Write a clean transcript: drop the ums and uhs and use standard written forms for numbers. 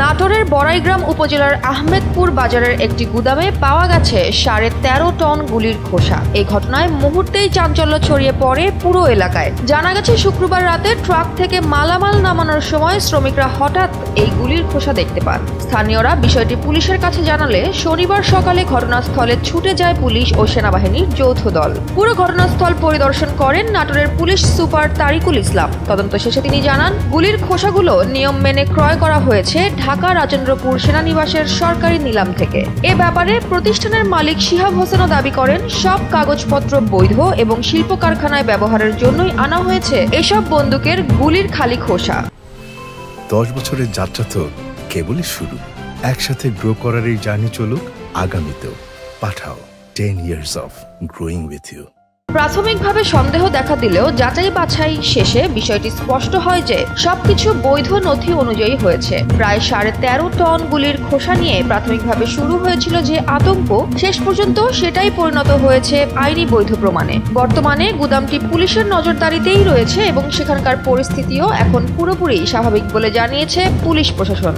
নাটোরের বড়াইগ্রাম উপজেলার আহমেদপুর বাজারের একটি গুদামে পাওয়া গেছে 13.5 টন গুলির খোসা। এই ঘটনায় মুহূর্তেই চাঞ্চল্য ছড়িয়ে পড়ে পুরো এলাকায়। জানা গেছে শুক্রবার রাতে ট্রাক থেকে মালামাল নামানোর সময় শ্রমিকরা হঠাৎ এই গুলির খোসা দেখতে পান। স্থানীয়রা বিষয়টি পুলিশের কাছে জানালে শনিবার সকালে ঘটনাস্থলে ছুটে যায় পুলিশ ও সেনাবাহিনীর যৌথ দল। পুরো ঘটনাস্থল পরিদর্শন করেন নাটোরের পুলিশ সুপার তারিকুল ইসলাম। তদন্ত শেষে তিনি জানান, গুলির খোসাগুলো নিয়ম মেনে ক্রয় করা হয়েছে ঢাকা রাজেন্দ্রপুর সেনানিবাসের সরকারি নিলাম থেকে। এ ব্যাপারে প্রতিষ্ঠানের মালিক শিহাব হোসেনও দাবি করেন, সব কাগজপত্র বৈধ এবং শিল্প কারখানায় ব্যবহারের জন্যই আনা হয়েছে এসব বন্দুকের গুলির খালি খোসা। 10 বছরের যাত্রা তো কেবলই শুরু। একসাথে গ্রো করার এই জার্নি চলুক আগামীতেও। পাঠাও 10 years of growing with you। প্রাথমিকভাবে সন্দেহ দেখা দিলেও যাচাই বাছাই শেষে বিষয়টি স্পষ্ট হয় যে সবকিছু বৈধ নথি অনুযায়ী হয়েছে। প্রায় 13.5 টন গুলির খোসা নিয়ে প্রাথমিকভাবে শুরু হয়েছিল যে আতঙ্ক, শেষ পর্যন্ত সেটাই পরিণত হয়েছে আইনি বৈধ প্রমাণে। বর্তমানে গুদামটি পুলিশের নজরদারিতেই রয়েছে এবং সেখানকার পরিস্থিতিও এখন পুরোপুরি স্বাভাবিক বলে জানিয়েছে পুলিশ প্রশাসন।